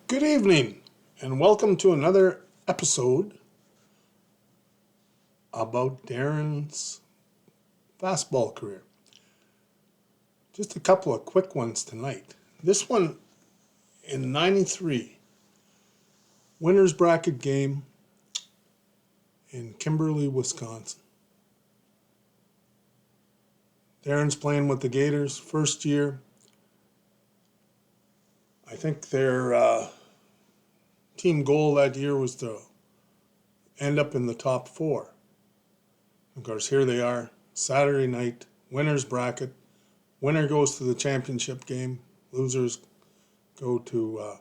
Good evening, and welcome to another episode about Darren's fastball career. Just a couple of quick ones tonight. This one in '93, winner's bracket game in Kimberly, Wisconsin. Darren's playing with the Gators, first year. I think their team goal that year was to end up in the top four. Of course, here they are, Saturday night, winner's bracket. Winner goes to the championship game. Losers go to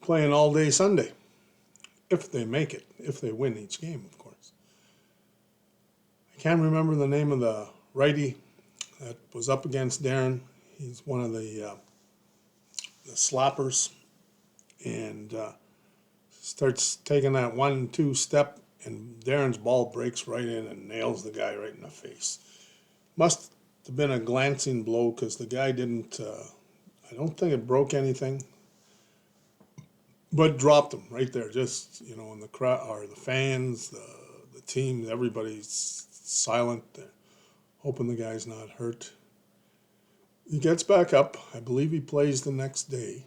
play an all-day Sunday, if they make it, if they win each game, of course. I can't remember the name of the righty that was up against Darren. He's one of the slappers, and starts taking that 1-2 step, and Darren's ball breaks right in and nails the guy right in the face. Must have been a glancing blow because the guy didn't, I don't think it broke anything, but dropped him right there. Just, in the crowd, or the fans, the team, everybody's silent. They're hoping the guy's not hurt. He gets back up. I believe he plays the next day.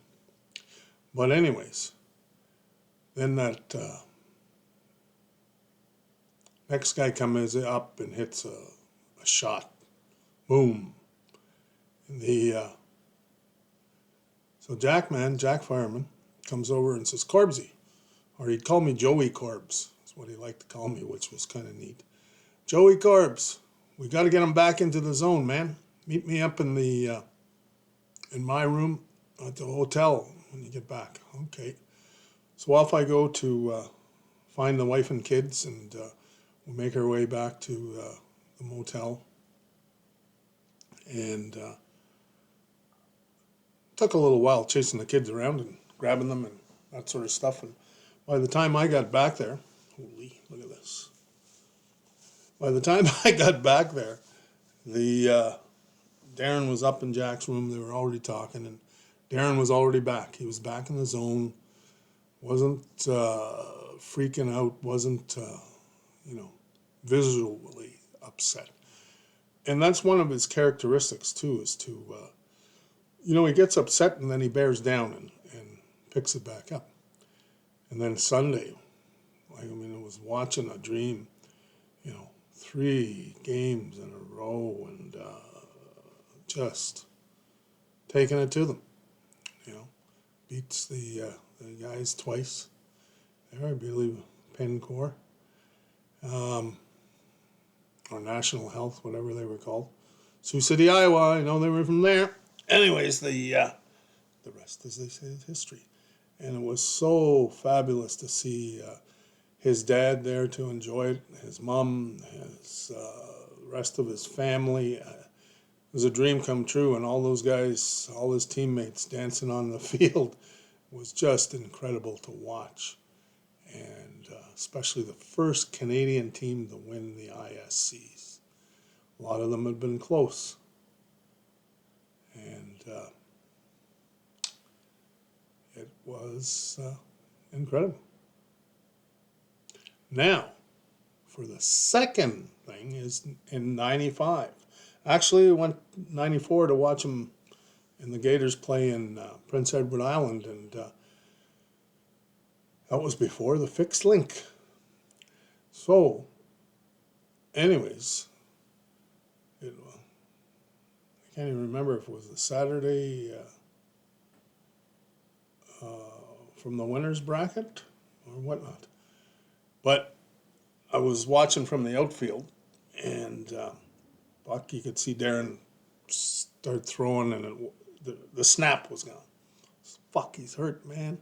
But anyways, then that next guy comes up and hits a shot. Boom. And so Jack Fireman, comes over and says, Corbsy, or he'd call me Joey Corbs. That's what he liked to call me, which was kind of neat. Joey Corbs, we got to get him back into the zone, man. Meet me up in my room at the hotel when you get back. Okay. So off I go to find the wife and kids, and we make our way back to the motel. And took a little while chasing the kids around and grabbing them and that sort of stuff. And by the time I got back there, holy, look at this. By the time I got back there, the Darren was up in Jack's room. They were already talking, and Darren was already back. He was back in the zone. Wasn't freaking out. Wasn't, visually upset. And that's one of his characteristics, too, is to, he gets upset and then he bears down and picks it back up. And then Sunday, it was watching a dream, 3 games in a row and just taking it to them, beats the guys twice there, I believe, Pencore, or National Health, whatever they were called. Sioux City, Iowa, I know they were from there. Anyways, the rest, as they say, is history. And it was so fabulous to see his dad there to enjoy it, his mom, his rest of his family. It was a dream come true, and all those guys, all his teammates dancing on the field was just incredible to watch. And especially the first Canadian team to win the ISCs. A lot of them had been close. And it was incredible. Now, for the second thing is in '95. Actually, I went '94 to watch them in the Gators play in Prince Edward Island, and that was before the fixed link. So, anyways, I can't even remember if it was the Saturday from the winner's bracket or whatnot. But I was watching from the outfield, and Buck, you could see Darren start throwing, and the snap was gone. Fuck, he's hurt, man.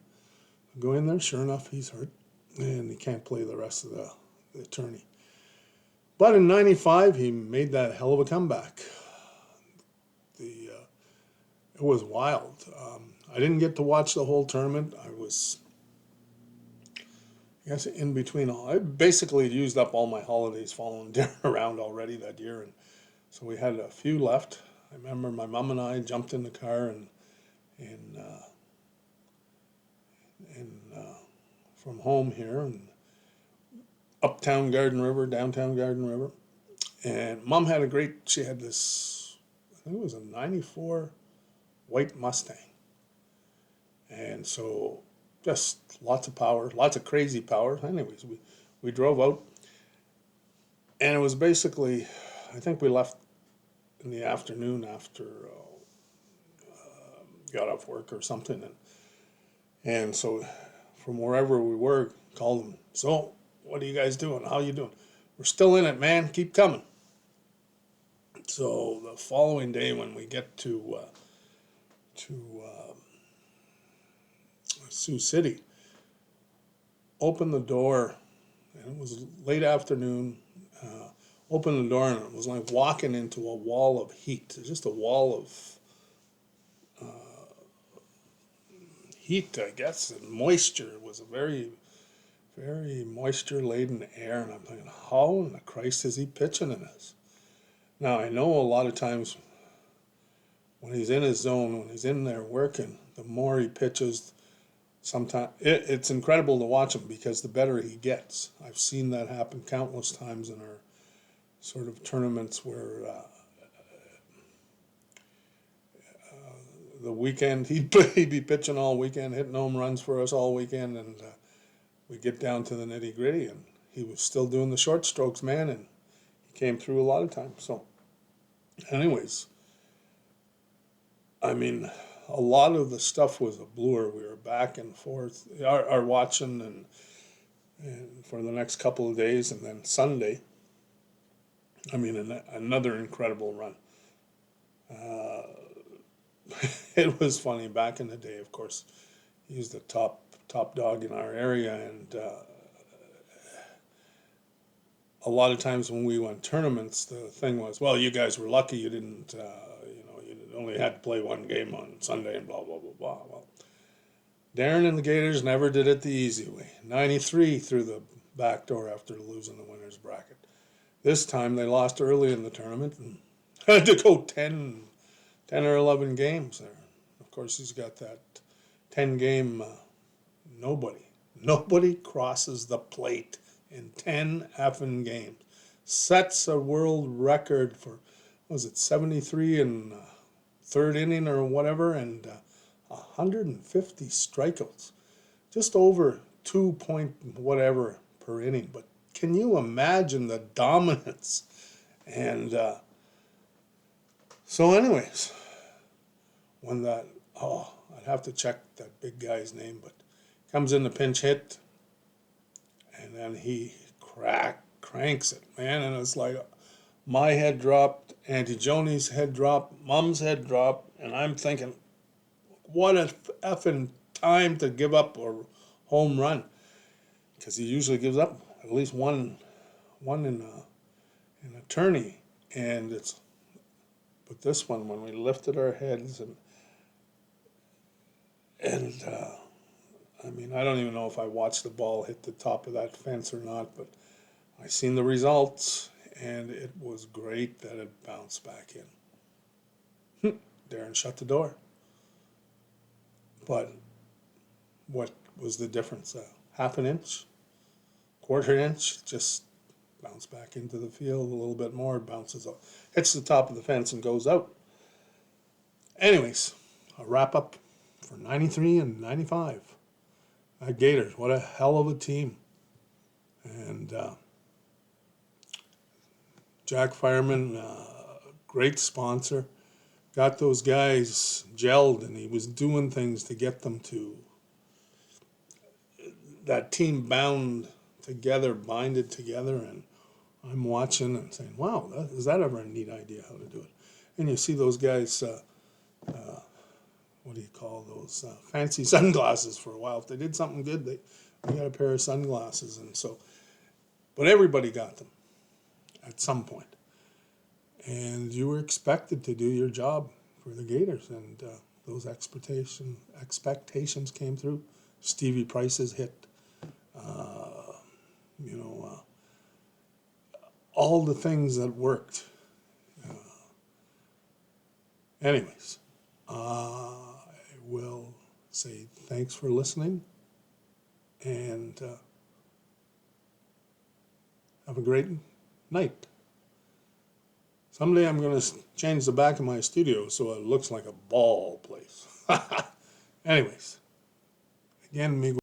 I go in there, sure enough, he's hurt, and he can't play the rest of the tourney. But in '95, he made that hell of a comeback. It was wild. I didn't get to watch the whole tournament. I was, I guess, in between. I basically used up all my holidays following Darren around already that year, and so we had a few left. I remember my mom and I jumped in the car and from home here, and uptown Garden River, downtown Garden River. And Mom had she had this, I think it was a 94 white Mustang. And so just lots of power, lots of crazy power. Anyways, we drove out, and it was basically, I think we left in the afternoon after got off work or something. And so from wherever we were, called them. So what are you guys doing? How you doing? We're still in it, man. Keep coming. So the following day when we get to Sioux City, open the door, and it was late afternoon. Open the door, and it was like walking into a wall of heat. Just a wall of heat, I guess, and moisture. It was a very, very moisture-laden air, and I'm thinking, how in the Christ is he pitching in this? Now, I know a lot of times when he's in his zone, when he's in there working, the more he pitches, sometimes it's incredible to watch him because the better he gets. I've seen that happen countless times in our sort of tournaments where the weekend he'd be pitching all weekend, hitting home runs for us all weekend, and we get down to the nitty gritty, and he was still doing the short strokes, man, and he came through a lot of times. So, anyways, I mean, a lot of the stuff was a blur. We were back and forth, our watching, and for the next couple of days, and then Sunday. I mean, another incredible run. It was funny back in the day. Of course, he's the top dog in our area, and a lot of times when we went tournaments, the thing was, well, you guys were lucky you didn't, you only had to play one game on Sunday and blah blah blah blah. Well, Darren and the Gators never did it the easy way. 93 through the back door after losing the winner's bracket. This time they lost early in the tournament and had to go 10 or 11 games there. Of course, he's got that 10-game nobody crosses the plate in 10 effing games. Sets a world record for, was it 73 in third inning or whatever, and 150 strikeouts. Just over 2 point whatever per inning. But can you imagine the dominance? And so anyways, when that, I'd have to check that big guy's name, but comes in the pinch hit, and then he cranks it, man, and it's like my head dropped, Auntie Joni's head dropped, Mom's head dropped, and I'm thinking, what a effing time to give up a home run, because he usually gives up at least one in a tourney, and but this one, when we lifted our heads and I mean, I don't even know if I watched the ball hit the top of that fence or not, but I seen the results, and it was great that it bounced back in. Darren shut the door. But what was the difference? Half an inch? Quarter inch? Just bounce back into the field a little bit more, bounces up, hits the top of the fence and goes out. Anyways, a wrap up for 93 and 95. Gators, what a hell of a team. And Jack Fireman, great sponsor, got those guys gelled, and he was doing things to get them to that team binded together, and I'm watching and saying, wow, is that ever a neat idea how to do it? And you see those guys, what do you call those, fancy sunglasses for a while. If they did something good, we got a pair of sunglasses. And so, but everybody got them at some point. And you were expected to do your job for the Gators, and those expectations came through. Stevie Price's hit, all the things that worked. Anyways, I will say thanks for listening, and have a great night. Someday I'm going to change the back of my studio so it looks like a ball place. Anyways, again, amigo.